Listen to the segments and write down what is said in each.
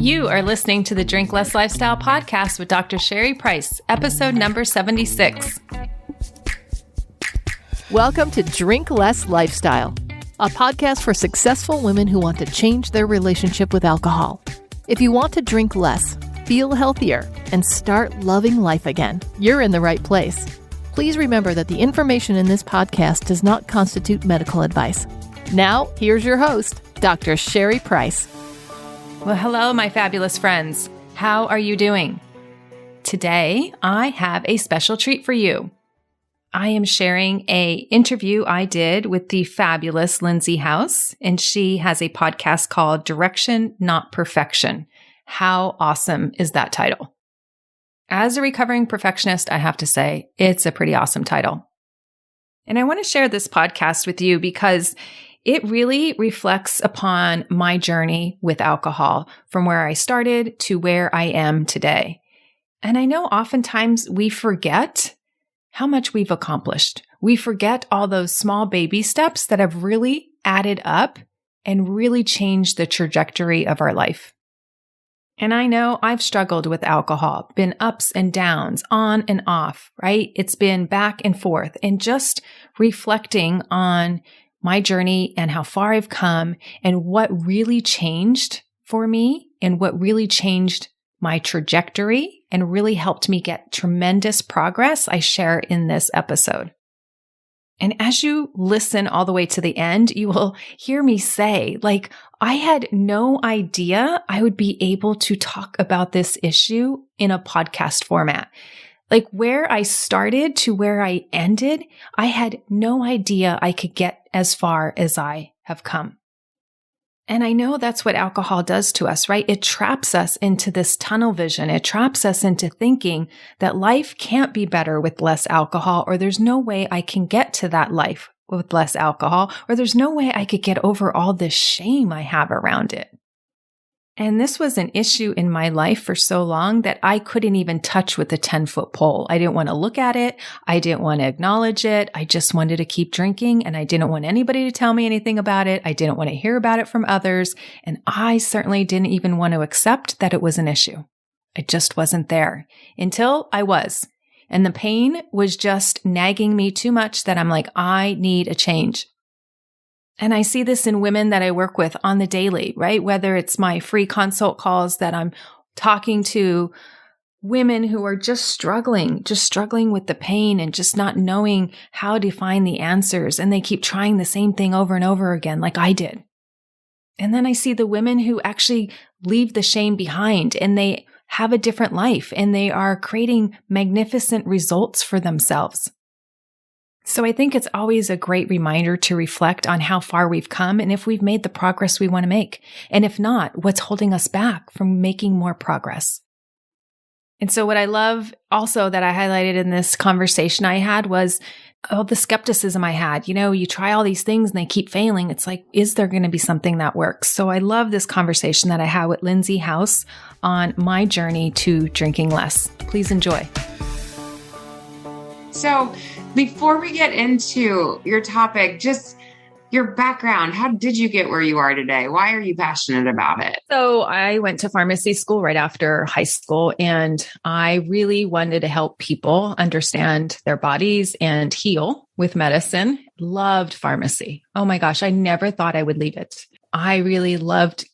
You are listening to the Drink Less Lifestyle podcast with Dr. Sherry Price, episode number 76. Welcome to Drink Less Lifestyle, a podcast for successful women who want to change their relationship with alcohol. If you want to drink less, feel healthier, and start loving life again, you're in the right place. Please remember that the information in this podcast does not constitute medical advice. Now, here's your host, Dr. Sherry Price. Well, hello, my fabulous friends. How are you doing? Today, I have a special treat for you. I am sharing an interview I did with the fabulous Lindsey House, and she has a podcast called Direction, Not Perfection. How awesome is that title? As a recovering perfectionist, I have to say, it's a pretty awesome title. And I want to share this podcast with you because it really reflects upon my journey with alcohol from where I started to where I am today. And I know oftentimes we forget how much we've accomplished. We forget all those small baby steps that have really added up and really changed the trajectory of our life. And I know I've struggled with alcohol, been ups and downs, on and off, right? It's been back and forth, and just reflecting on my journey and how far I've come and what really changed for me and what really changed my trajectory and really helped me get tremendous progress, I share in this episode. And as you listen all the way to the end, you will hear me say, I had no idea I would be able to talk about this issue in a podcast format. Where I started to where I ended, I had no idea I could get as far as I have come. And I know that's what alcohol does to us, right? It traps us into this tunnel vision. It traps us into thinking that life can't be better with less alcohol, or there's no way I can get to that life with less alcohol, or there's no way I could get over all this shame I have around it. And this was an issue in my life for so long that I couldn't even touch with a 10-foot pole. I didn't want to look at it. I didn't want to acknowledge it. I just wanted to keep drinking, and I didn't want anybody to tell me anything about it. I didn't want to hear about it from others. And I certainly didn't even want to accept that it was an issue. I just wasn't there until I was. And the pain was just nagging me too much that I'm like, I need a change. And I see this in women that I work with on the daily, right? Whether it's my free consult calls that I'm talking to women who are just struggling with the pain and just not knowing how to find the answers. And they keep trying the same thing over and over again, like I did. And then I see the women who actually leave the shame behind and they have a different life and they are creating magnificent results for themselves. So I think it's always a great reminder to reflect on how far we've come and if we've made the progress we want to make. And if not, what's holding us back from making more progress. And so what I love also that I highlighted in this conversation I had was all the skepticism I had. You try all these things and they keep failing. It's like, is there going to be something that works? So I love this conversation that I had with Lindsey House on my journey to drinking less. Please enjoy. So before we get into your topic, just your background, how did you get where you are today? Why are you passionate about it? So I went to pharmacy school right after high school, and I really wanted to help people understand their bodies and heal with medicine. Loved pharmacy. Oh my gosh, I never thought I would leave it. I really loved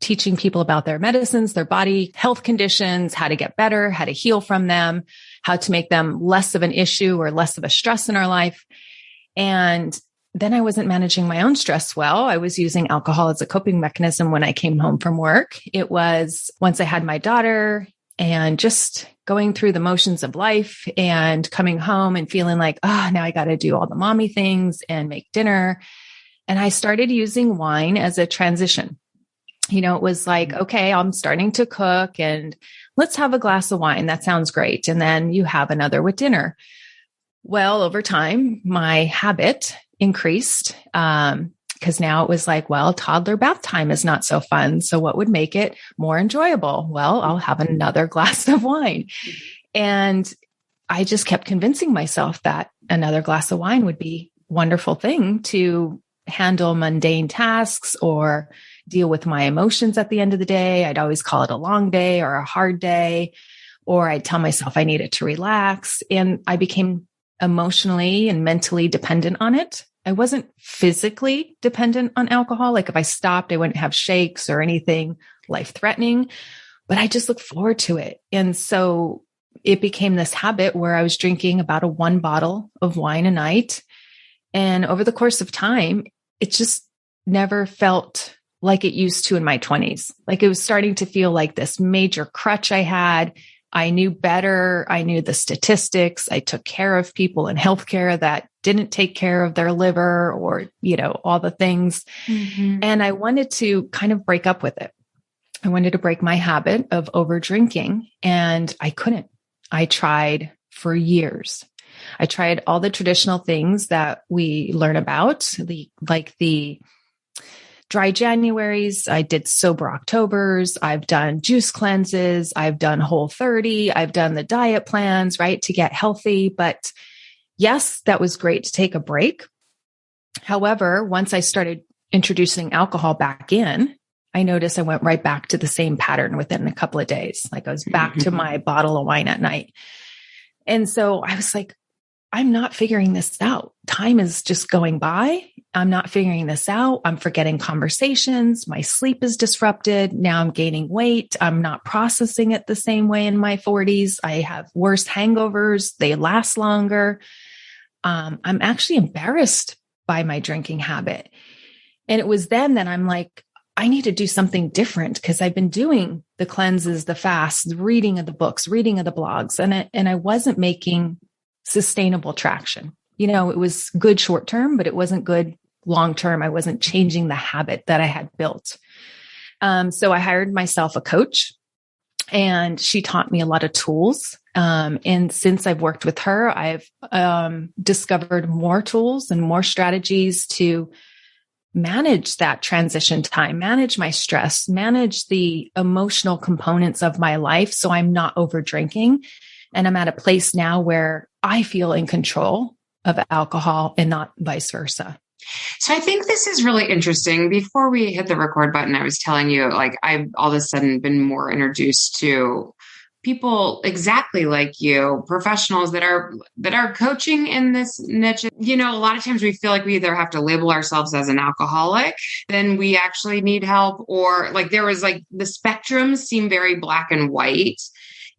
teaching people about their medicines, their body, health conditions, how to get better, how to heal from them, how to make them less of an issue or less of a stress in our life. And then I wasn't managing my own stress well. I was using alcohol as a coping mechanism when I came home from work. It was once I had my daughter and just going through the motions of life and coming home and feeling like, now I got to do all the mommy things and make dinner. And I started using wine as a transition. It was like, okay, I'm starting to cook and let's have a glass of wine. That sounds great. And then you have another with dinner. Well, over time, my habit increased because now it was like, well, toddler bath time is not so fun. So what would make it more enjoyable? Well, I'll have another glass of wine. And I just kept convincing myself that another glass of wine would be a wonderful thing to handle mundane tasks or deal with my emotions at the end of the day. I'd always call it a long day or a hard day, or I'd tell myself I needed to relax. And I became emotionally and mentally dependent on it. I wasn't physically dependent on alcohol. Like if I stopped, I wouldn't have shakes or anything life-threatening, but I just look forward to it. And so it became this habit where I was drinking about 1 bottle of wine a night. And over the course of time, it just never felt like it used to in my 20s. Like it was starting to feel like this major crutch I had. I knew better. I knew the statistics. I took care of people in healthcare that didn't take care of their liver or, all the things. Mm-hmm. And I wanted to kind of break up with it. I wanted to break my habit of over drinking, and I couldn't. I tried for years. I tried all the traditional things that we learn about, like the dry Januaries. I did sober Octobers. I've done juice cleanses. I've done Whole30. I've done the diet plans, right, to get healthy. But yes, that was great to take a break. However, once I started introducing alcohol back in, I noticed I went right back to the same pattern within a couple of days. Like I was back to my bottle of wine at night. And so I was like, I'm not figuring this out. Time is just going by. I'm not figuring this out. I'm forgetting conversations. My sleep is disrupted. Now I'm gaining weight. I'm not processing it the same way in my 40s. I have worse hangovers. They last longer. I'm actually embarrassed by my drinking habit. And it was then that I'm like, I need to do something different because I've been doing the cleanses, the fasts, the reading of the books, reading of the blogs, and I wasn't making sustainable traction. It was good short term, but it wasn't good long term. I wasn't changing the habit that I had built. So I hired myself a coach, and she taught me a lot of tools. And since I've worked with her, I've discovered more tools and more strategies to manage that transition time, manage my stress, manage the emotional components of my life. So I'm not over drinking. And I'm at a place now where I feel in control of alcohol and not vice versa. So I think this is really interesting. Before we hit the record button, I was telling you, like, I've all of a sudden been more introduced to people exactly like you, professionals that are coaching in this niche. A lot of times we feel like we either have to label ourselves as an alcoholic, then we actually need help, or like there was like the spectrums seem very black and white.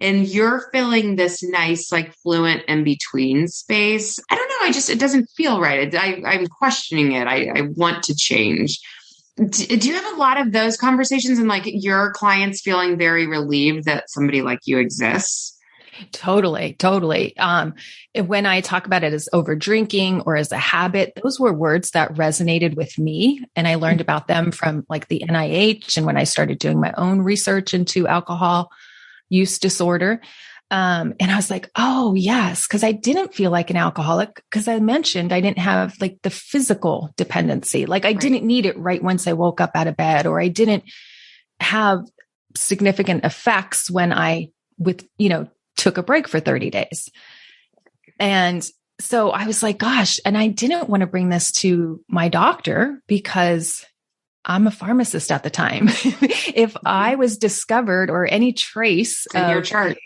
And you're filling this nice, like fluent in between space. I don't know. It doesn't feel right. I'm questioning it. I want to change. Do you have a lot of those conversations and like your clients feeling very relieved that somebody like you exists? Totally. When I talk about it as over drinking or as a habit, those were words that resonated with me. And I learned about them from like the NIH. And when I started doing my own research into alcohol use disorder. And I was like, oh yes. Cause I didn't feel like an alcoholic because I mentioned I didn't have like the physical dependency. Like I didn't need it right once I woke up out of bed, or I didn't have significant effects when I took a break for 30 days. And so I was like, gosh, and I didn't want to bring this to my doctor because I'm a pharmacist at the time. If I was discovered or any trace in your chart.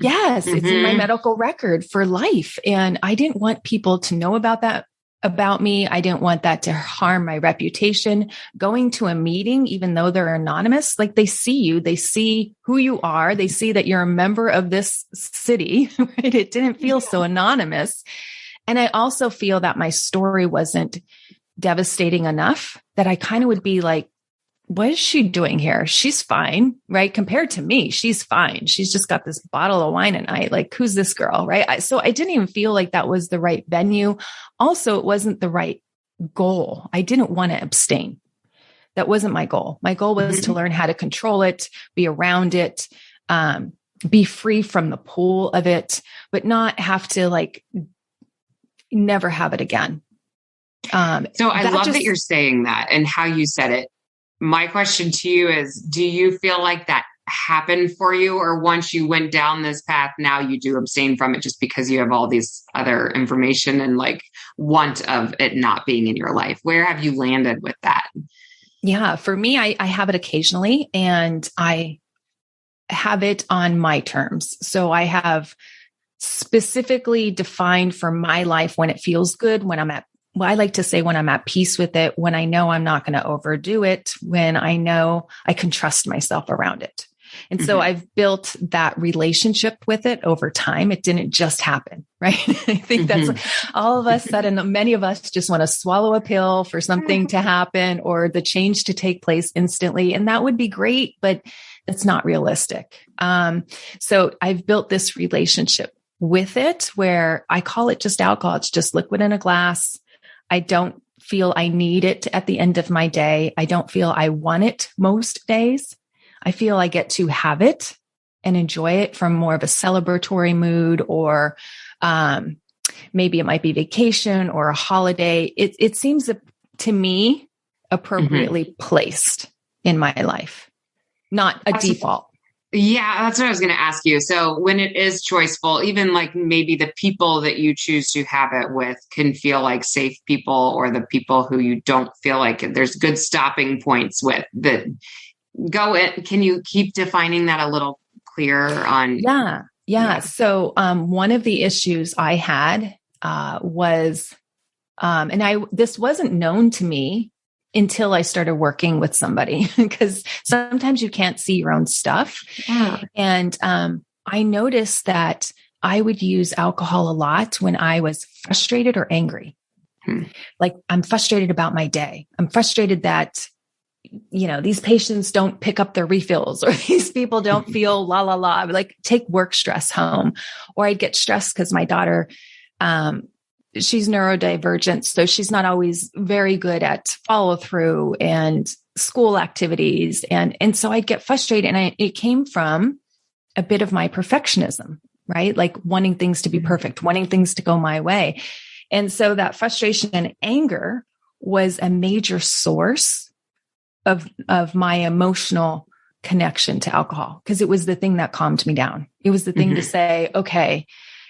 Yes, it's in my medical record for life. And I didn't want people to know about me. I didn't want that to harm my reputation. Going to a meeting, even though they're anonymous, like they see you, they see who you are. They see that you're a member of this city, right? It didn't feel so anonymous. And I also feel that my story wasn't devastating enough that I kind of would be like, what is she doing here? She's fine, right? Compared to me, she's fine. She's just got this bottle of wine at night. Like, who's this girl, right? So I didn't even feel like that was the right venue. Also, it wasn't the right goal. I didn't want to abstain. That wasn't my goal. My goal was to learn how to control it, be around it, be free from the pull of it, but not have to like never have it again. So I love that you're saying that and how you said it. My question to you is, do you feel like that happened for you, or once you went down this path, now you do abstain from it just because you have all these other information and like want of it not being in your life? Where have you landed with that? Yeah. For me, I have it occasionally, and I have it on my terms. So I have specifically defined for my life when it feels good, when I'm at, well, I like to say when I'm at peace with it, when I know I'm not going to overdo it, when I know I can trust myself around it. And so I've built that relationship with it over time. It didn't just happen, right? I think that's all of us said, and many of us just want to swallow a pill for something to happen or the change to take place instantly. And that would be great, but it's not realistic. So I've built this relationship with it where I call it just alcohol. It's just liquid in a glass. I don't feel I need it at the end of my day. I don't feel I want it most days. I feel I get to have it and enjoy it from more of a celebratory mood, or maybe it might be vacation or a holiday. It seems to me appropriately placed in my life, not a default. Yeah, that's what I was going to ask you. So when it is choiceful, even like maybe the people that you choose to have it with can feel like safe people, or the people who you don't feel like there's good stopping points with that go in. Can you keep defining that a little clearer on? Yeah. So one of the issues I had was, this wasn't known to me until I started working with somebody, because sometimes you can't see your own stuff. Yeah. And I noticed that I would use alcohol a lot when I was frustrated or angry. Like, I'm frustrated about my day. I'm frustrated that, these patients don't pick up their refills, or these people don't feel la, la, la. I would like take work stress home, or I'd get stressed because my daughter, she's neurodivergent. So she's not always very good at follow through and school activities. And so I'd get frustrated, and it came from a bit of my perfectionism, right? Like wanting things to be perfect, wanting things to go my way. And so that frustration and anger was a major source of my emotional connection to alcohol, because it was the thing that calmed me down. It was the thing to say, okay,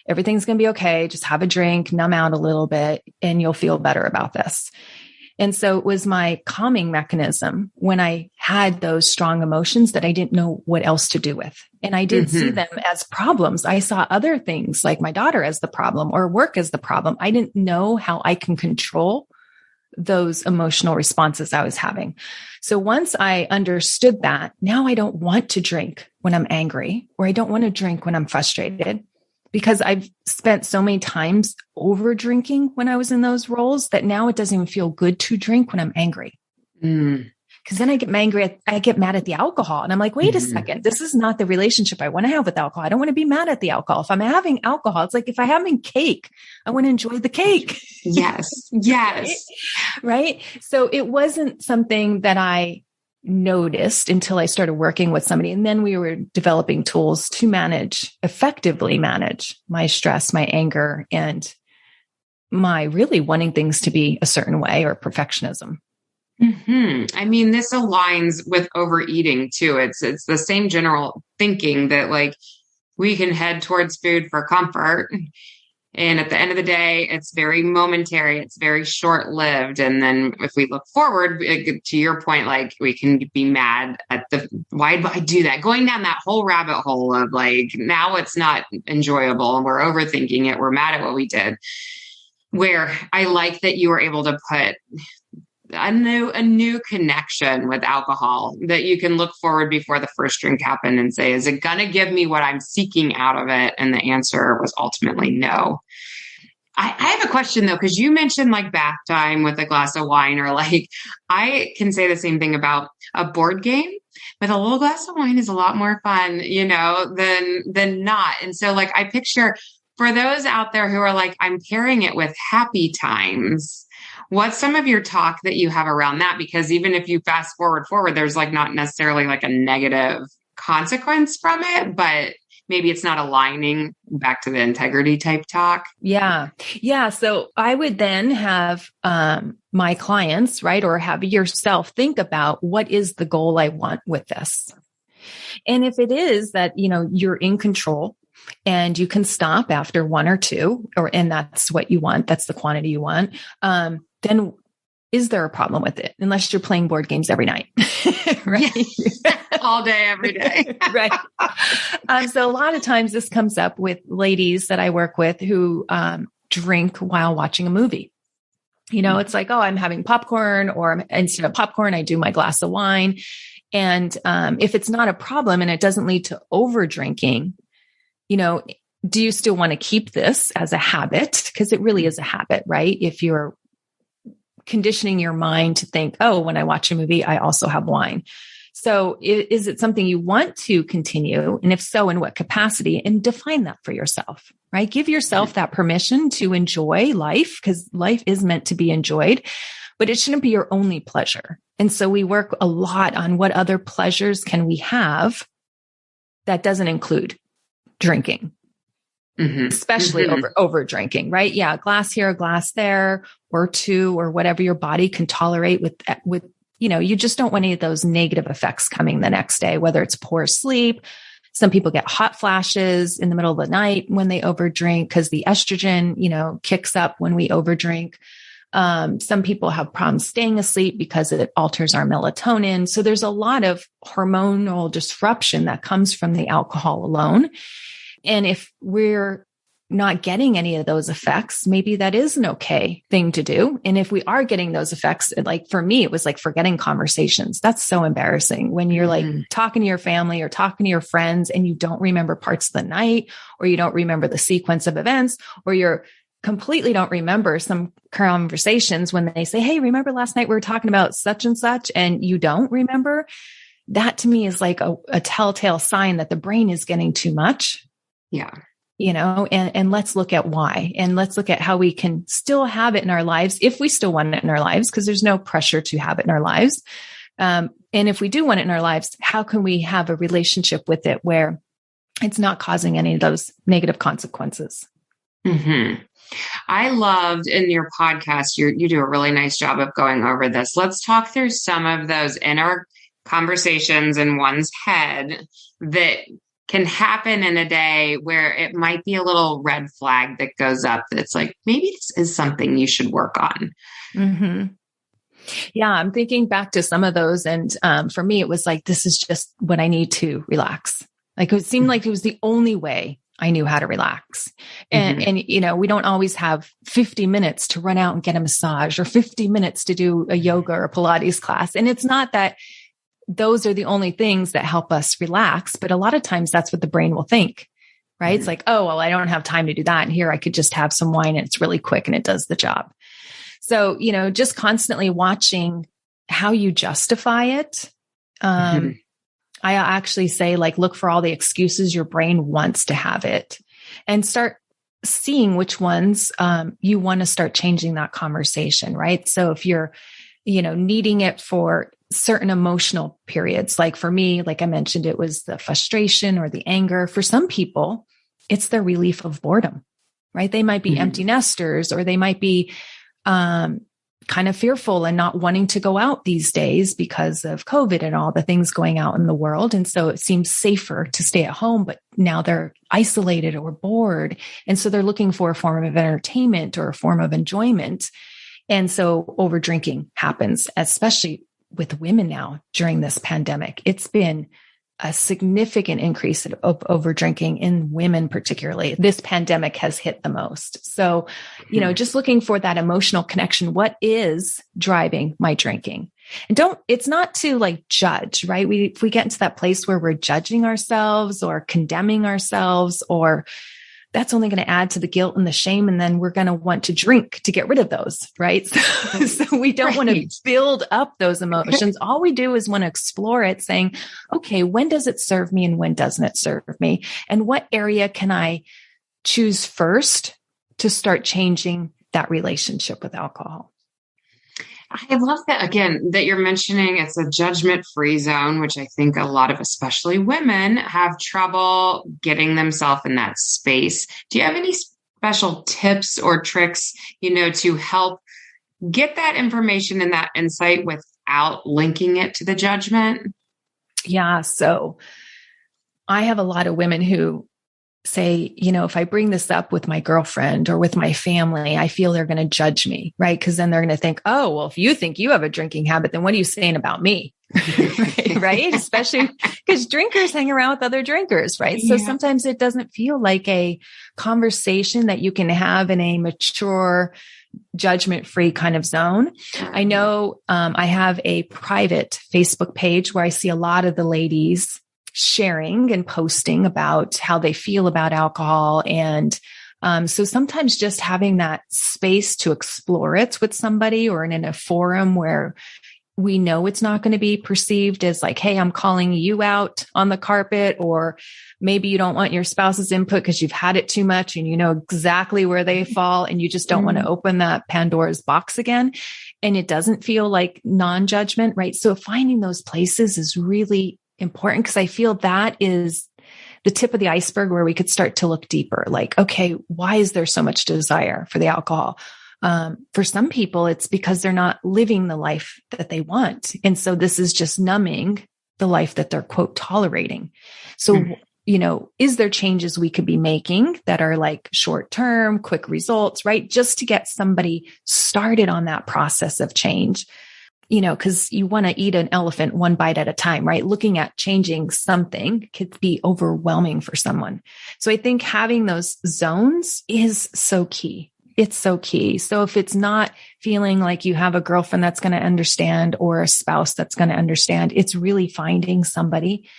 everything's going to be okay. Just have a drink, numb out a little bit, and you'll feel better about this. And so it was my calming mechanism when I had those strong emotions that I didn't know what else to do with. And I didn't see them as problems. I saw other things like my daughter as the problem, or work as the problem. I didn't know how I can control those emotional responses I was having. So once I understood that, now I don't want to drink when I'm angry, or I don't want to drink when I'm frustrated, because I've spent so many times over drinking when I was in those roles that now it doesn't even feel good to drink when I'm angry. Because then I get angry, I get mad at the alcohol, and I'm like, wait a second, this is not the relationship I want to have with alcohol. I don't want to be mad at the alcohol. If I'm having alcohol, it's like if I'm having cake, I want to enjoy the cake. Yes. Right. So it wasn't something that I noticed until I started working with somebody. And then we were developing tools to effectively manage my stress, my anger, and my really wanting things to be a certain way, or perfectionism. I mean, this aligns with overeating too. It's the same general thinking that like we can head towards food for comfort. And at the end of the day, it's very momentary. It's very short lived. And then if we look forward to your point, like we can be mad at why do I do that? Going down that whole rabbit hole of like, now it's not enjoyable and we're overthinking it. We're mad at what we did. Where I like that you were able to put a new connection with alcohol, that you can look forward before the first drink happened and say, is it going to give me what I'm seeking out of it? And the answer was ultimately no. I have a question though, because you mentioned like bath time with a glass of wine, or like, I can say the same thing about a board game, but a little glass of wine is a lot more fun, than not. And so like, I picture for those out there who are like, I'm pairing it with happy times, what's some of your talk that you have around that? Because even if you fast forward, there's like not necessarily like a negative consequence from it, but maybe it's not aligning back to the integrity type talk. Yeah. So I would then have my clients, right, or have yourself think about, what is the goal I want with this? And if it is that, you're in control and you can stop after one or two, and that's what you want, that's the quantity you want, then is there a problem with it? Unless you're playing board games every night, right? All day, every day. Right. So a lot of times this comes up with ladies that I work with who drink while watching a movie. It's like, oh, I'm having popcorn, or instead of popcorn, I do my glass of wine. And if it's not a problem and it doesn't lead to over drinking, do you still want to keep this as a habit? Because it really is a habit, right? If you're conditioning your mind to think, oh, when I watch a movie, I also have wine. So is it something you want to continue? And if so, in what capacity? And define that for yourself, right? Give yourself that permission to enjoy life, because life is meant to be enjoyed, but it shouldn't be your only pleasure. And so we work a lot on what other pleasures can we have that doesn't include drinking. Especially over drinking, right? Yeah. A glass here, a glass there, or two, or whatever your body can tolerate with, you just don't want any of those negative effects coming the next day, whether it's poor sleep. Some people get hot flashes in the middle of the night when they overdrink because the estrogen, kicks up when we overdrink. Some people have problems staying asleep because it alters our melatonin. So there's a lot of hormonal disruption that comes from the alcohol alone. And if we're not getting any of those effects, maybe that is an okay thing to do. And if we are getting those effects, like for me, it was like forgetting conversations. That's so embarrassing when you're like talking to your family or talking to your friends and you don't remember parts of the night, or you don't remember the sequence of events, or you're completely don't remember some conversations when they say, hey, remember last night we were talking about such and such, and you don't remember. That to me is like a telltale sign that the brain is getting too much. Yeah. And let's look at why, and let's look at how we can still have it in our lives if we still want it in our lives, because there's no pressure to have it in our lives. And if we do want it in our lives, how can we have a relationship with it where it's not causing any of those negative consequences? I loved in your podcast, you do a really nice job of going over this. Let's talk through some of those inner conversations in one's head that can happen in a day where it might be a little red flag that goes up. That's like, maybe this is something you should work on. Yeah. I'm thinking back to some of those. And for me, it was like, this is just what I need to relax. Like it seemed like it was the only way I knew how to relax. And we don't always have 50 minutes to run out and get a massage, or 50 minutes to do a yoga or Pilates class. And it's not that those are the only things that help us relax, but a lot of times that's what the brain will think, right? It's like, oh, well, I don't have time to do that. And here I could just have some wine and it's really quick and it does the job. So, just constantly watching how you justify it. I actually say, like, look for all the excuses your brain wants to have it, and start seeing which ones you want to start changing that conversation, right? So if you're, needing it for certain emotional periods, like for me, like I mentioned, it was the frustration or the anger. For some people, it's their relief of boredom, right? They might be empty nesters, or they might be kind of fearful and not wanting to go out these days because of COVID and all the things going out in the world. And so it seems safer to stay at home, but now they're isolated or bored. And so they're looking for a form of entertainment or a form of enjoyment. And so over drinking happens, especially with women now during this pandemic. It's been a significant increase of over drinking in women, particularly. This pandemic has hit the most. So, just looking for that emotional connection. What is driving my drinking? And it's not to like judge, right? If we get into that place where we're judging ourselves or condemning ourselves, or that's only going to add to the guilt and the shame. And then we're going to want to drink to get rid of those, right? So we don't want to build up those emotions. All we do is want to explore it, saying, okay, when does it serve me and when doesn't it serve me? And what area can I choose first to start changing that relationship with alcohol? I love that, again, that you're mentioning it's a judgment-free zone, which I think a lot of, especially women, have trouble getting themselves in that space. Do you have any special tips or tricks, to help get that information and that insight without linking it to the judgment? Yeah. So I have a lot of women who say, if I bring this up with my girlfriend or with my family, I feel they're going to judge me, right? Because then they're going to think, oh, well, if you think you have a drinking habit, then what are you saying about me? Right? Especially because drinkers hang around with other drinkers, right? Yeah. So sometimes it doesn't feel like a conversation that you can have in a mature, judgment-free kind of zone. I know I have a private Facebook page where I see a lot of the ladies sharing and posting about how they feel about alcohol. And so sometimes just having that space to explore it with somebody or in a forum where we know it's not going to be perceived as like, hey, I'm calling you out on the carpet, or maybe you don't want your spouse's input because you've had it too much and you know exactly where they fall and you just don't want to open that Pandora's box again. And it doesn't feel like non-judgment, right? So finding those places is really important, because I feel that is the tip of the iceberg where we could start to look deeper. Like, okay, why is there so much desire for the alcohol? For some people, it's because they're not living the life that they want. And so this is just numbing the life that they're, quote, tolerating. So, is there changes we could be making that are like short-term, quick results, right? Just to get somebody started on that process of change. Because you want to eat an elephant one bite at a time, right? Looking at changing something could be overwhelming for someone. So I think having those zones is so key. It's so key. So if it's not feeling like you have a girlfriend that's going to understand or a spouse that's going to understand, it's really finding somebody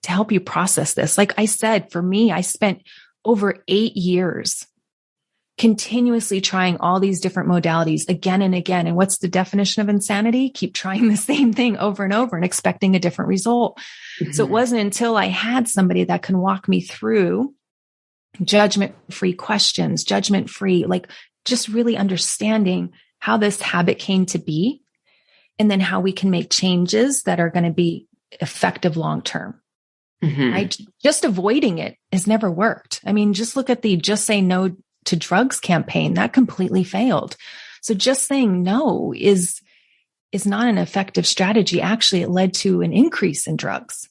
to help you process this. Like I said, for me, I spent over 8 years continuously trying all these different modalities again and again. And what's the definition of insanity? Keep trying the same thing over and over and expecting a different result. Mm-hmm. So it wasn't until I had somebody that can walk me through judgment-free questions, judgment-free, like just really understanding how this habit came to be, and then how we can make changes that are going to be effective long-term. Mm-hmm. Right? Just avoiding it has never worked. I mean, just look at the Just Say No to Drugs campaign. That completely failed. So just saying no is not an effective strategy. Actually, it led to an increase in drugs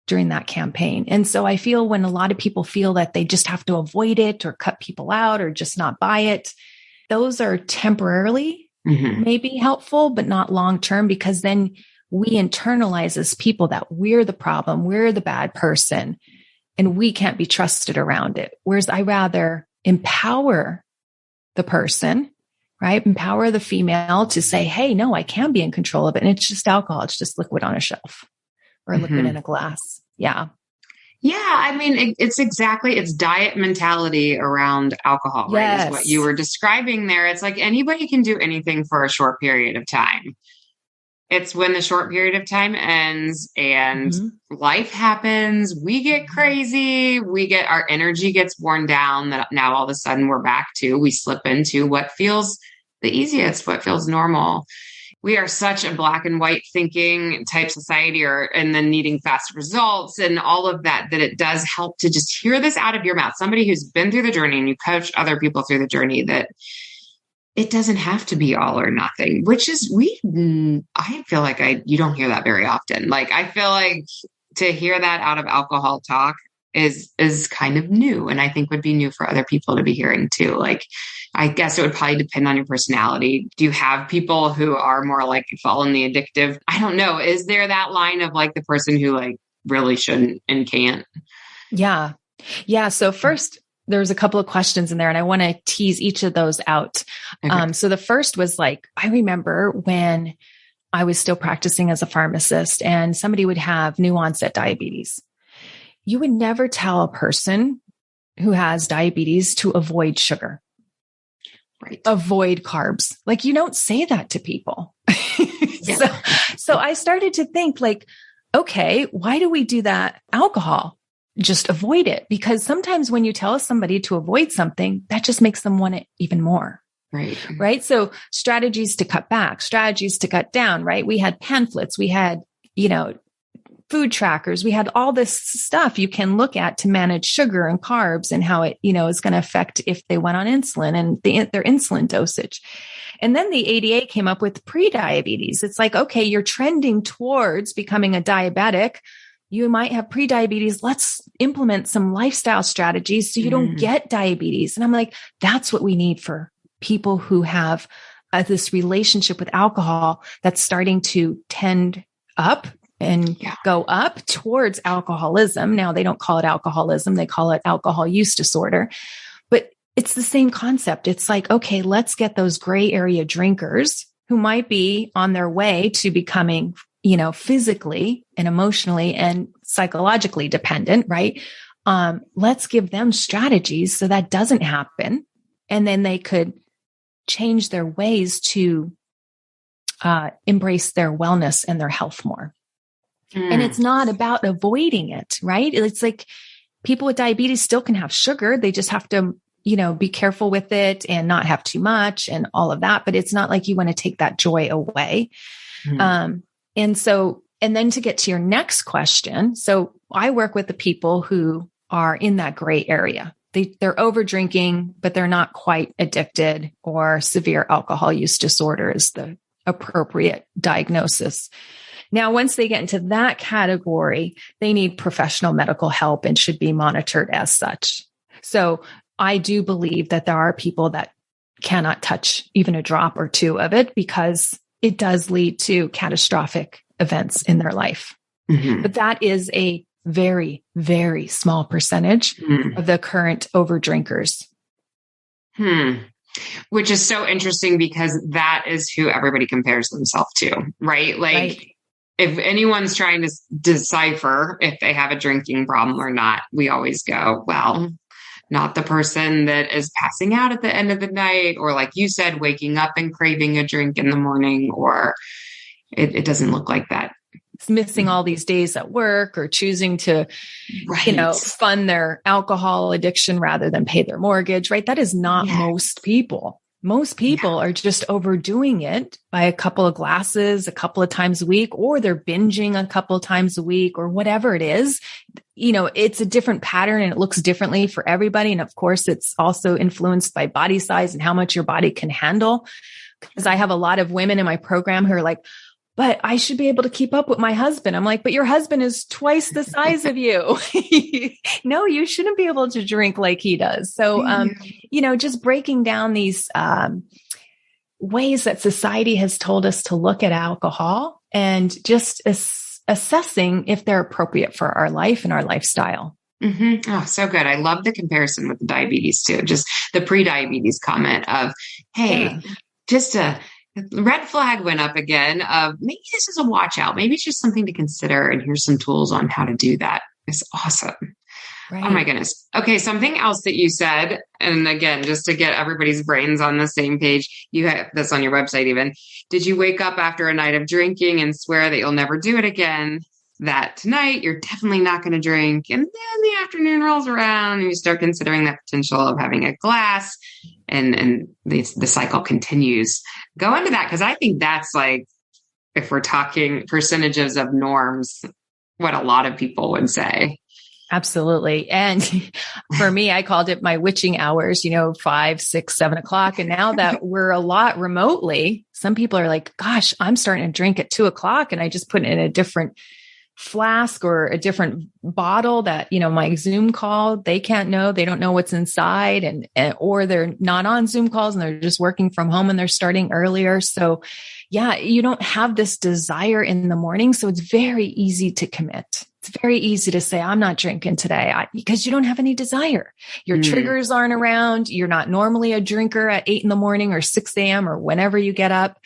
during that campaign. And so I feel when a lot of people feel that they just have to avoid it or cut people out or just not buy it, those are temporarily maybe helpful, but not long-term, because then we internalize as people that we're the problem, we're the bad person, and we can't be trusted around it. Whereas I rather empower the person, right? Empower the female to say, hey, no, I can be in control of it. And it's just alcohol. It's just liquid on a shelf or liquid in a glass. Yeah. Yeah. I mean, it's diet mentality around alcohol, right? Yes. Is what you were describing there. It's like anybody can do anything for a short period of time. It's when the short period of time ends and life happens, we get crazy, our energy gets worn down, that now all of a sudden we slip into what feels the easiest, what feels normal. We are such a black and white thinking type society, and then needing fast results and all of that it does help to just hear this out of your mouth. Somebody who's been through the journey, and you coach other people through the journey, that it doesn't have to be all or nothing, which is, I feel like you don't hear that very often. Like, I feel like to hear that out of alcohol talk is kind of new, and I think would be new for other people to be hearing too. Like, I guess it would probably depend on your personality. Do you have people who are more like fall in the addictive? I don't know. Is there that line of like the person who like really shouldn't and can't? Yeah. Yeah. So first, there's a couple of questions in there, and I want to tease each of those out. Okay. So the first was like, I remember when I was still practicing as a pharmacist and somebody would have new onset diabetes. You would never tell a person who has diabetes to avoid sugar, right? Avoid carbs. Like, you don't say that to people. So I started to think like, okay, why do we do that? Alcohol. Just avoid it, because sometimes when you tell somebody to avoid something, that just makes them want it even more. Right. Right. So strategies to cut back, strategies to cut down, right? We had pamphlets, we had, food trackers, we had all this stuff you can look at to manage sugar and carbs and how it, is going to affect if they went on insulin and their insulin dosage. And then the ADA came up with pre-diabetes. It's like, okay, you're trending towards becoming a diabetic. You might have prediabetes. Let's implement some lifestyle strategies so you don't get diabetes. And I'm like, that's what we need for people who have this relationship with alcohol that's starting to tend up and go up towards alcoholism. Now, they don't call it alcoholism. They call it alcohol use disorder, but it's the same concept. It's like, okay, let's get those gray area drinkers who might be on their way to becoming, physically and emotionally and psychologically dependent, right? Let's give them strategies so that doesn't happen. And then they could change their ways to embrace their wellness and their health more. And it's not about avoiding it, right? It's like people with diabetes still can have sugar. They just have to, be careful with it and not have too much and all of that. But it's not like you want to take that joy away. And then to get to your next question. So I work with the people who are in that gray area. They're over drinking, but they're not quite addicted, or severe alcohol use disorder is the appropriate diagnosis. Now, once they get into that category, they need professional medical help and should be monitored as such. So I do believe that there are people that cannot touch even a drop or two of it because it does lead to catastrophic events in their life. But that is a very, very small percentage of the current overdrinkers. Which is so interesting because that is who everybody compares themselves to, right? Like if anyone's trying to decipher if they have a drinking problem or not, we always go, well, not the person that is passing out at the end of the night, or like you said, waking up and craving a drink in the morning, or it doesn't look like that. It's missing all these days at work, or choosing to, fund their alcohol addiction rather than pay their mortgage, right? That is not most people. Most people are just overdoing it by a couple of glasses, a couple of times a week, or they're binging a couple of times a week, or whatever it is. It's a different pattern and it looks differently for everybody. And of course, it's also influenced by body size and how much your body can handle. Because I have a lot of women in my program who are like, but I should be able to keep up with my husband. I'm like, but your husband is twice the size of you. No, you shouldn't be able to drink like he does. So, just breaking down these ways that society has told us to look at alcohol and just assessing if they're appropriate for our life and our lifestyle. Oh, so good. I love the comparison with the diabetes too. Just the pre-diabetes comment of, hey, just a red flag went up again of maybe this is a watch out. Maybe it's just something to consider. And here's some tools on how to do that. It's awesome. Right. Oh my goodness. Okay. Something else that you said, and again, just to get everybody's brains on the same page, you have this on your website even. Did you wake up after a night of drinking and swear that you'll never do it again? That tonight you're definitely not going to drink. And then the afternoon rolls around and you start considering that potential of having a glass, and the cycle continues. Go into that, because I think that's like, if we're talking percentages of norms, what a lot of people would say. Absolutely. And for me, I called it my witching hours, 5, 6, 7 o'clock. And now that we're a lot remotely, some people are like, gosh, I'm starting to drink at 2 o'clock. And I just put it in a different flask or a different bottle that, my Zoom call, they can't know, they don't know what's inside, or they're not on Zoom calls and they're just working from home and they're starting earlier. So you don't have this desire in the morning. So it's very easy to commit. It's very easy to say, I'm not drinking today, because you don't have any desire. Your triggers aren't around. You're not normally a drinker at 8 a.m. or 6 a.m. or whenever you get up.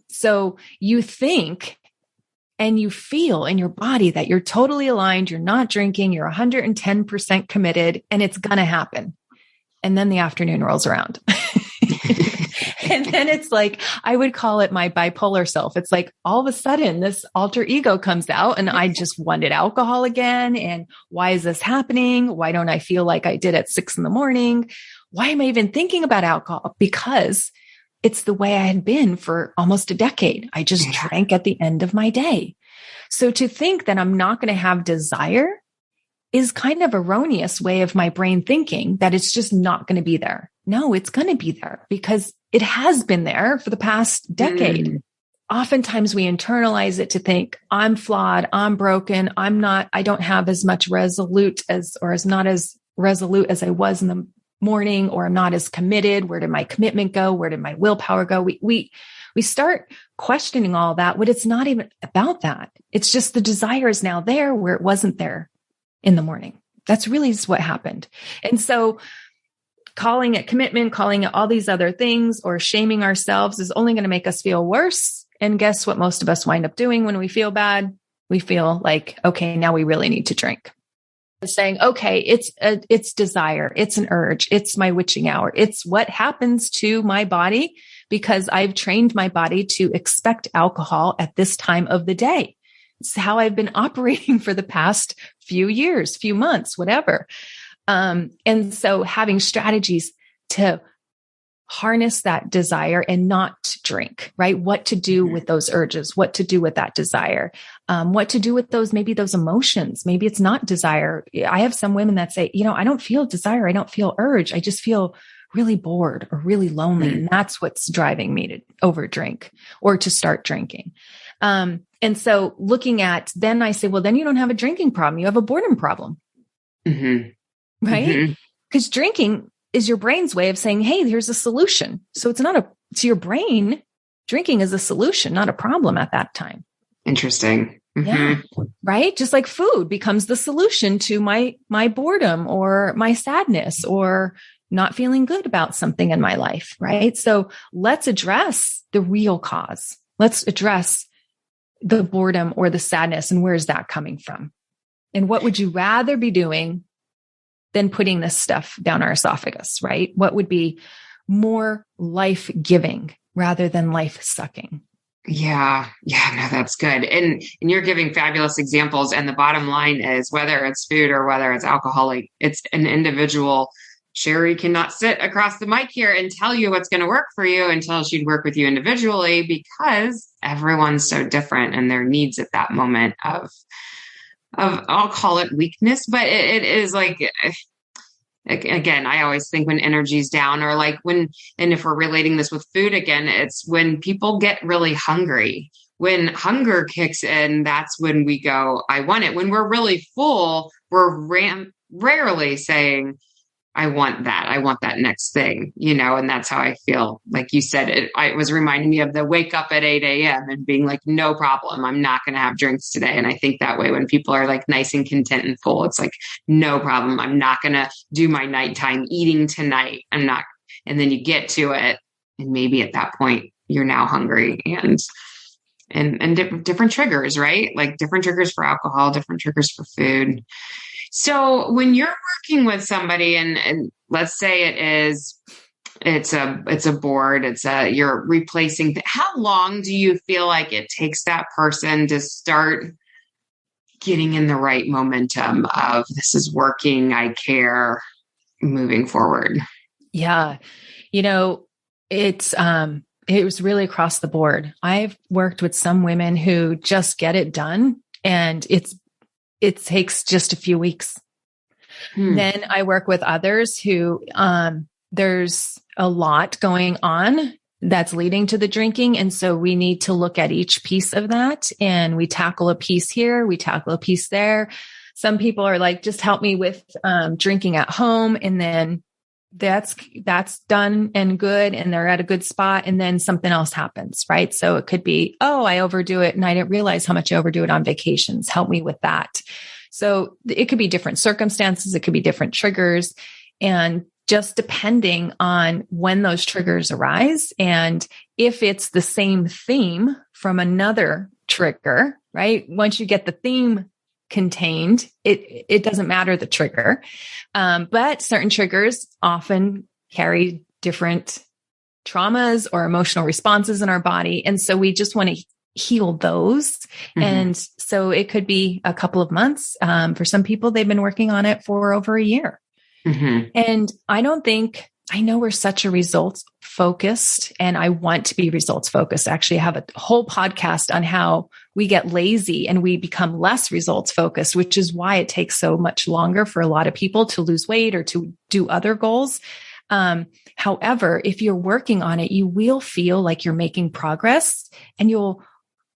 So you think and you feel in your body that you're totally aligned. You're not drinking. You're 110% committed, and it's going to happen. And then the afternoon rolls around. And then it's like, I would call it my bipolar self. It's like all of a sudden this alter ego comes out and I just wanted alcohol again. And why is this happening? Why don't I feel like I did at 6 a.m? Why am I even thinking about alcohol? Because it's the way I had been for almost a decade. I just drank at the end of my day. So to think that I'm not going to have desire is kind of erroneous way of my brain thinking that it's just not going to be there. No, it's going to be there because it has been there for the past decade. oftentimes we internalize it to think I'm flawed, I'm broken, I don't have as much resolute not as resolute as I was in the morning, or I'm not as committed. Where did my commitment go? Where did my willpower go? We start questioning all that, but it's not even about that. It's just the desire is now there where it wasn't there in the morning. That's really what happened. And so calling it commitment, calling it all these other things, or shaming ourselves is only going to make us feel worse. And guess what most of us wind up doing when we feel bad? We feel like, okay, now we really need to drink. Saying, okay, it's desire. It's an urge. It's my witching hour. It's what happens to my body because I've trained my body to expect alcohol at this time of the day. It's how I've been operating for the past few years, few months, whatever. And so having strategies to harness that desire and not drink, right? What to do with those urges, what to do with that desire, what to do with maybe those emotions. Maybe it's not desire. I have some women that say, I don't feel desire. I don't feel urge. I just feel really bored or really lonely. And that's what's driving me to overdrink or to start drinking. And so then I say, well, then you don't have a drinking problem. You have a boredom problem, right? Because drinking is your brain's way of saying, hey, here's a solution. So it's to your brain, drinking is a solution, not a problem at that time. Interesting. Yeah. Right. Just like food becomes the solution to my boredom or my sadness or not feeling good about something in my life. Right. So let's address the real cause. Let's address the boredom or the sadness. And where's that coming from? And what would you rather be doing than putting this stuff down our esophagus, right? What would be more life-giving rather than life-sucking? Yeah. No, that's good. And you're giving fabulous examples. And the bottom line is whether it's food or whether it's alcoholic, it's an individual. Sherry cannot sit across the mic here and tell you what's going to work for you until she'd work with you individually, because everyone's so different and their needs at that moment of I'll call it weakness, but it is like, again, I always think when energy's down or and if we're relating this with food again, it's when people get really hungry, when hunger kicks in, that's when we go, I want it. When we're really full, we're rarely saying, I want that next thing, and that's how I feel. Like you said, it was reminding me of the wake up at 8 a.m. and being like, no problem. I'm not going to have drinks today. And I think that way when people are like nice and content and full, it's like, no problem. I'm not going to do my nighttime eating tonight. I'm not. And then you get to it. And maybe at that point you're now hungry and different triggers, right? Like different triggers for alcohol, different triggers for food. So when you're working with somebody and let's say it's a board, you're replacing, how long do you feel like it takes that person to start getting in the right momentum of this is working, I care, moving forward? Yeah. It was really across the board. I've worked with some women who just get it done and it takes just a few weeks. Then I work with others who, there's a lot going on that's leading to the drinking. And so we need to look at each piece of that and we tackle a piece here, we tackle a piece there. Some people are like, just help me with, drinking at home. And then that's done and good. And they're at a good spot. And then something else happens, right? So it could be, oh, I overdo it and I didn't realize how much I overdo it on vacations. Help me with that. So it could be different circumstances. It could be different triggers. And just depending on when those triggers arise. And if it's the same theme from another trigger, right? Once you get the theme contained, it doesn't matter the trigger. But certain triggers often carry different traumas or emotional responses in our body. And so we just want to heal those. Mm-hmm. And so it could be a couple of months. For some people, they've been working on it for over a year. Mm-hmm. And I know we're such a results focused and I want to be results focused. Actually, I have a whole podcast on how we get lazy and we become less results focused, which is why it takes so much longer for a lot of people to lose weight or to do other goals. However, if you're working on it, you will feel like you're making progress and you'll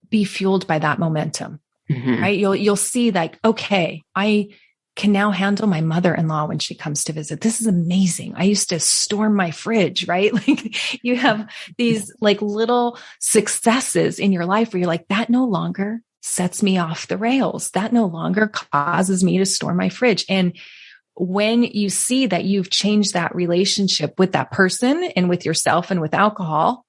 be fueled by that momentum, right? You'll see like, okay, I can now handle my mother-in-law when she comes to visit. This is amazing. I used to storm my fridge, right? Like you have these like little successes in your life where you're like, that no longer sets me off the rails. That no longer causes me to storm my fridge. And when you see that you've changed that relationship with that person and with yourself and with alcohol,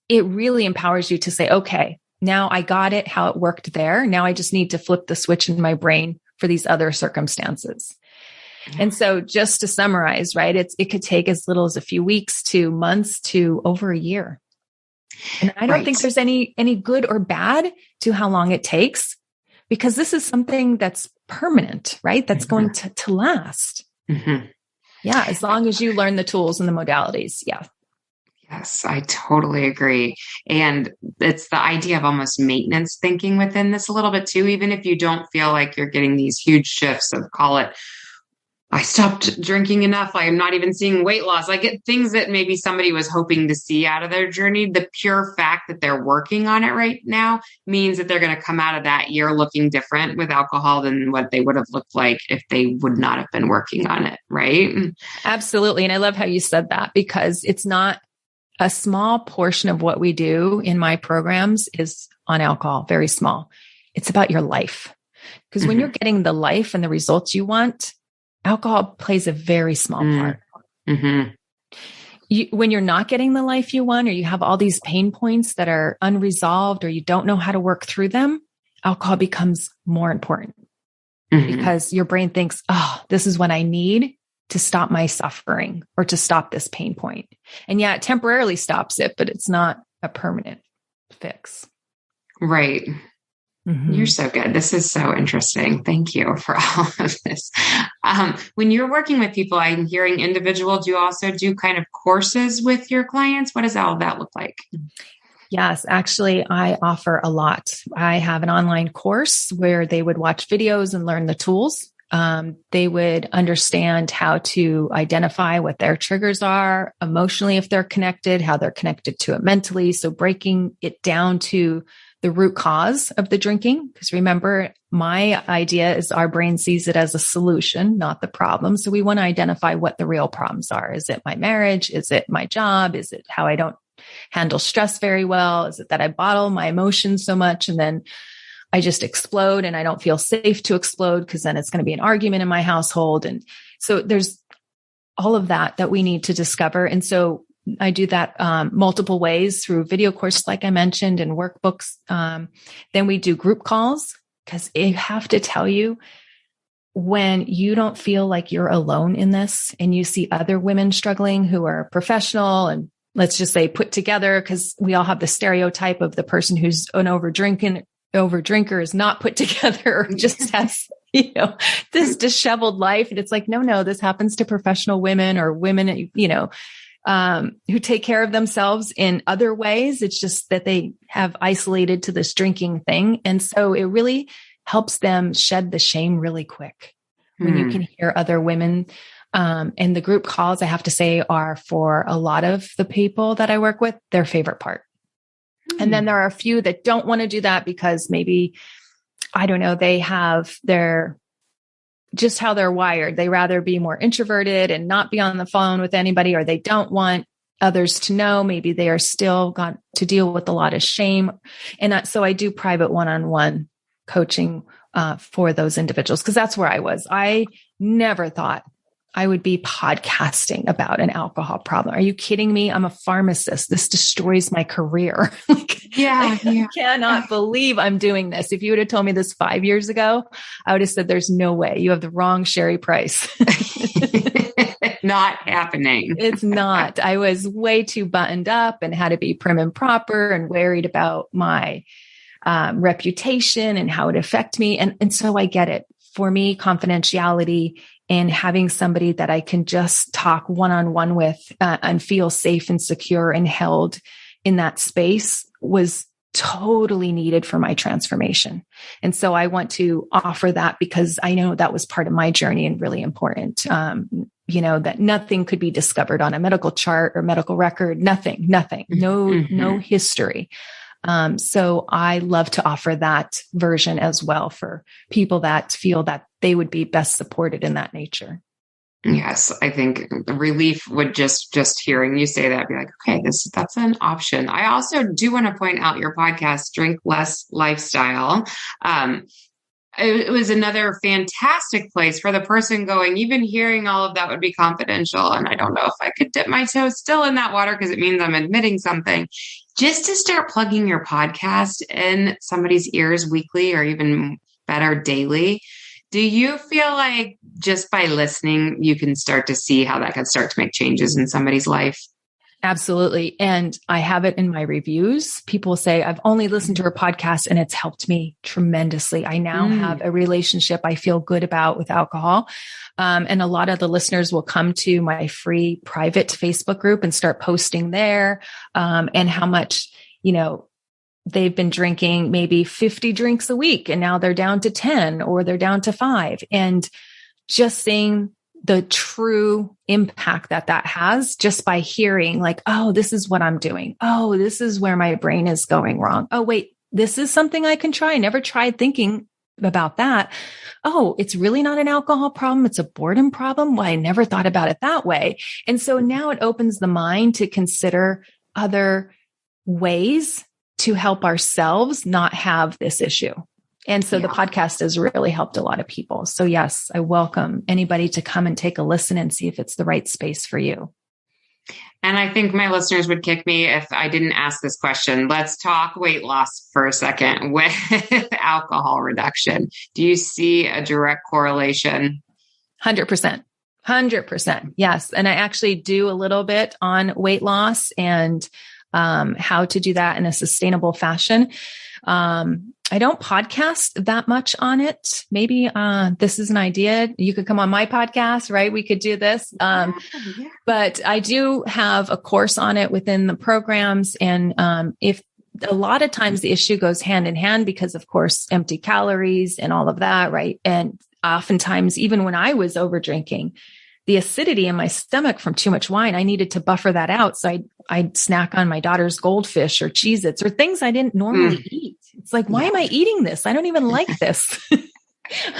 it really empowers you to say, okay, now I got it, how it worked there. Now I just need to flip the switch in my brain for these other circumstances. And so just to summarize, right, it could take as little as a few weeks to months to over a year. And I don't think there's any good or bad to how long it takes, because this is something that's permanent, right? That's going to last. Yeah. As long as you learn the tools and the modalities. Yeah. Yes, I totally agree. And it's the idea of almost maintenance thinking within this a little bit too, even if you don't feel like you're getting these huge shifts of, call it, I stopped drinking enough, I'm not even seeing weight loss. I get things that maybe somebody was hoping to see out of their journey. The pure fact that they're working on it right now means that they're going to come out of that year looking different with alcohol than what they would have looked like if they would not have been working on it, right? Absolutely. And I love how you said that, because it's not a small portion of what we do in my programs is on alcohol, very small. It's about your life. Because when you're getting the life and the results you want, alcohol plays a very small part. When you're not getting the life you want, or you have all these pain points that are unresolved, or you don't know how to work through them, alcohol becomes more important because your brain thinks, oh, this is what I need to stop my suffering or to stop this pain point. And yeah, it temporarily stops it, but it's not a permanent fix. Right. You're so good. This is so interesting. Thank you for all of this. When you're working with people, I'm hearing individual, do you also do kind of courses with your clients? What does all of that look like? Yes, actually, I offer a lot. I have an online course where they would watch videos and learn the tools. They would understand how to identify what their triggers are emotionally, if they're connected, how they're connected to it mentally. So breaking it down to the root cause of the drinking. Because remember, my idea is our brain sees it as a solution, not the problem. So we want to identify what the real problems are. Is it my marriage? Is it my job? Is it how I don't handle stress very well? Is it that I bottle my emotions so much and then I just explode and I don't feel safe to explode because then it's going to be an argument in my household? And so there's all of that we need to discover. And so I do that multiple ways through video courses, like I mentioned, and workbooks. Then we do group calls, because I have to tell you, when you don't feel like you're alone in this and you see other women struggling who are professional and, let's just say, put together, because we all have the stereotype of the person who's an over drinker is not put together or just has, this disheveled life. And it's like, no, this happens to professional women or women, who take care of themselves in other ways. It's just that they have isolated to this drinking thing. And so it really helps them shed the shame really quick when you can hear other women. And the group calls, I have to say, are, for a lot of the people that I work with, their favorite part. And then there are a few that don't want to do that because maybe, I don't know, they have just how they're wired. They rather be more introverted and not be on the phone with anybody, or they don't want others to know. Maybe they are still got to deal with a lot of shame. And so I do private one-on-one coaching for those individuals, because that's where I was. I never thought I would be podcasting about an alcohol problem. Are you kidding me? I'm a pharmacist. This destroys my career. I cannot believe I'm doing this. If you would have told me this 5 years ago, I would have said, there's no way. You have the wrong Sherry Price. Not happening. It's not. I was way too buttoned up and had to be prim and proper and worried about my reputation and how it affect me. And so I get it. For me, confidentiality and having somebody that I can just talk one-on-one with and feel safe and secure and held in that space was totally needed for my transformation. And so I want to offer that because I know that was part of my journey and really important. that nothing could be discovered on a medical chart or medical record, nothing, no history. So I love to offer that version as well for people that feel that they would be best supported in that nature. Yes, I think the relief would just hearing you say that, be like, okay, that's an option. I also do want to point out your podcast, Drink Less Lifestyle. It was another fantastic place for the person going, even hearing all of that would be confidential. And I don't know if I could dip my toes still in that water because it means I'm admitting something. Just to start plugging your podcast in somebody's ears weekly or even better daily. Do you feel like just by listening, you can start to see how that can start to make changes in somebody's life? Absolutely. And I have it in my reviews. People say, I've only listened to her podcast and it's helped me tremendously. I now have a relationship I feel good about with alcohol. And a lot of the listeners will come to my free private Facebook group and start posting there, and how much, they've been drinking maybe 50 drinks a week and now they're down to 10 or they're down to 5. And just seeing the true impact that has just by hearing like, oh, this is what I'm doing. Oh, this is where my brain is going wrong. Oh, wait, this is something I can try. I never tried thinking about that. Oh, it's really not an alcohol problem. It's a boredom problem. Well, I never thought about it that way. And so now it opens the mind to consider other ways to help ourselves not have this issue. And so the podcast has really helped a lot of people. So yes, I welcome anybody to come and take a listen and see if it's the right space for you. And I think my listeners would kick me if I didn't ask this question. Let's talk weight loss for a second with alcohol reduction. Do you see a direct correlation? 100%. 100%. Yes. And I actually do a little bit on weight loss and how to do that in a sustainable fashion. I don't podcast that much on it. Maybe this is an idea. You could come on my podcast, right? We could do this. But I do have a course on it within the programs. And if a lot of times the issue goes hand in hand because, of course, empty calories and all of that, right? And oftentimes, even when I was over drinking, the acidity in my stomach from too much wine, I needed to buffer that out. So I'd snack on my daughter's goldfish or Cheez-Its or things I didn't normally eat. It's like, why am I eating this? I don't even like this.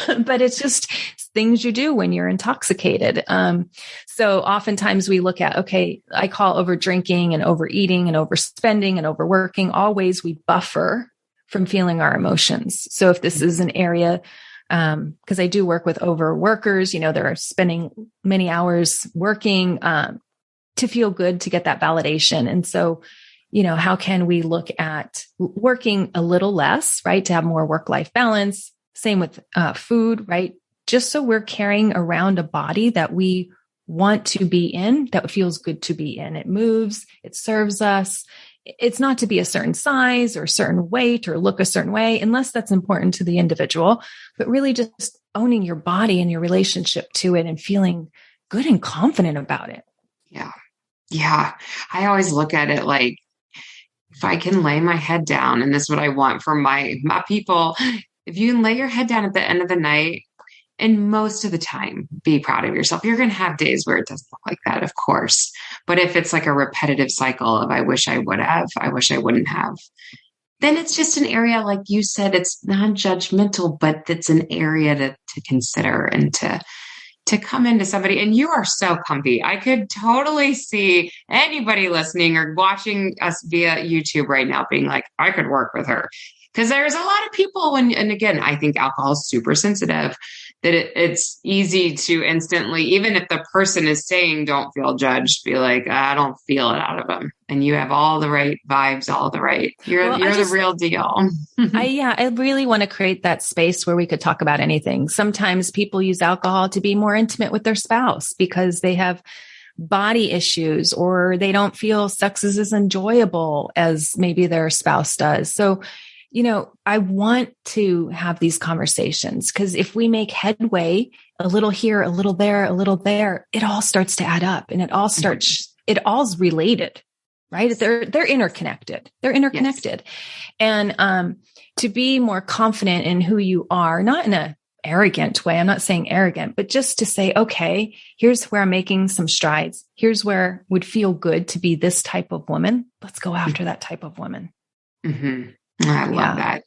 But it's just things you do when you're intoxicated. So oftentimes we look at, okay, I call over drinking and overeating and overspending and overworking. Always we buffer from feeling our emotions. So if this is an area, because I do work with overworkers, they're spending many hours working to feel good, to get that validation. And so, how can we look at working a little less, right? To have more work-life balance. Same with food, right? Just so we're carrying around a body that we want to be in, that feels good to be in. It moves, it serves us. It's not to be a certain size or a certain weight or look a certain way, unless that's important to the individual, but really just owning your body and your relationship to it and feeling good and confident about it. Yeah. I always look at it like, if I can lay my head down, and this is what I want for my people, if you can lay your head down at the end of the night, and most of the time, be proud of yourself. You're going to have days where it doesn't look like that, of course. But if it's like a repetitive cycle of, I wish I would have, I wish I wouldn't have, then it's just an area, like you said, it's non-judgmental, but it's an area to consider and to come into somebody. And you are so comfy. I could totally see anybody listening or watching us via YouTube right now being like, I could work with her. Because there's a lot of people and again, I think alcohol is super sensitive, that it's easy to instantly, even if the person is saying, don't feel judged, be like, I don't feel it out of them. And you have all the right vibes, you're the real deal. I really want to create that space where we could talk about anything. Sometimes people use alcohol to be more intimate with their spouse because they have body issues or they don't feel sex is as enjoyable as maybe their spouse does. So, I want to have these conversations because if we make headway, a little here, a little there, it all starts to add up and it all's related, right? They're interconnected. Yes. And, to be more confident in who you are, not in a arrogant way. I'm not saying arrogant, but just to say, okay, here's where I'm making some strides. Here's where it would feel good to be this type of woman. Let's go after that type of woman. Mm-hmm. I love that.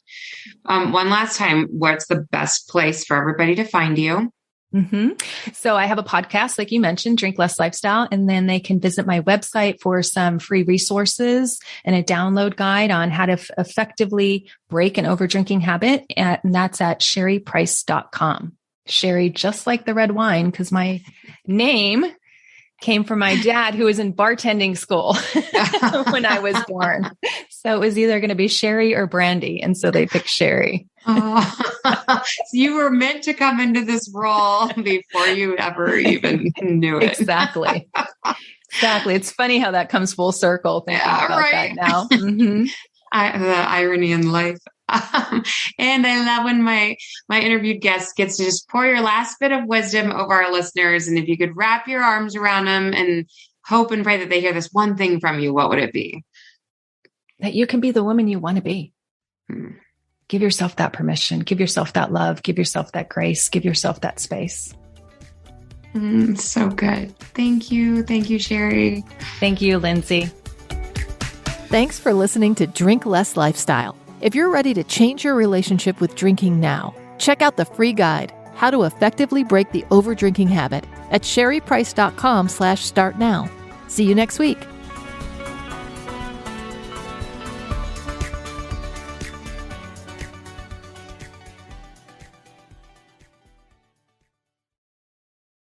One last time, what's the best place for everybody to find you? Mm-hmm. So I have a podcast, like you mentioned, Drink Less Lifestyle, and then they can visit my website for some free resources and a download guide on how to effectively break an overdrinking habit. And that's at sherryprice.com. Sherry, just like the red wine, because my name came from my dad, who was in bartending school when I was born. So it was either going to be Sherry or Brandy. And so they picked Sherry. So you were meant to come into this role before you ever even knew it. Exactly. Exactly. It's funny how that comes full circle thinking about that now. Mm-hmm. The irony in life. And I love when my interviewed guest gets to just pour your last bit of wisdom over our listeners. And if you could wrap your arms around them and hope and pray that they hear this one thing from you, what would it be? That you can be the woman you want to be. Give yourself that permission. Give yourself that love. Give yourself that grace. Give yourself that space. So good. Thank you. Thank you, Sherry. Thank you, Lindsey. Thanks for listening to Drink Less Lifestyle. If you're ready to change your relationship with drinking now, check out the free guide, How to Effectively Break the Overdrinking Habit, at sherryprice.com/start now. See you next week.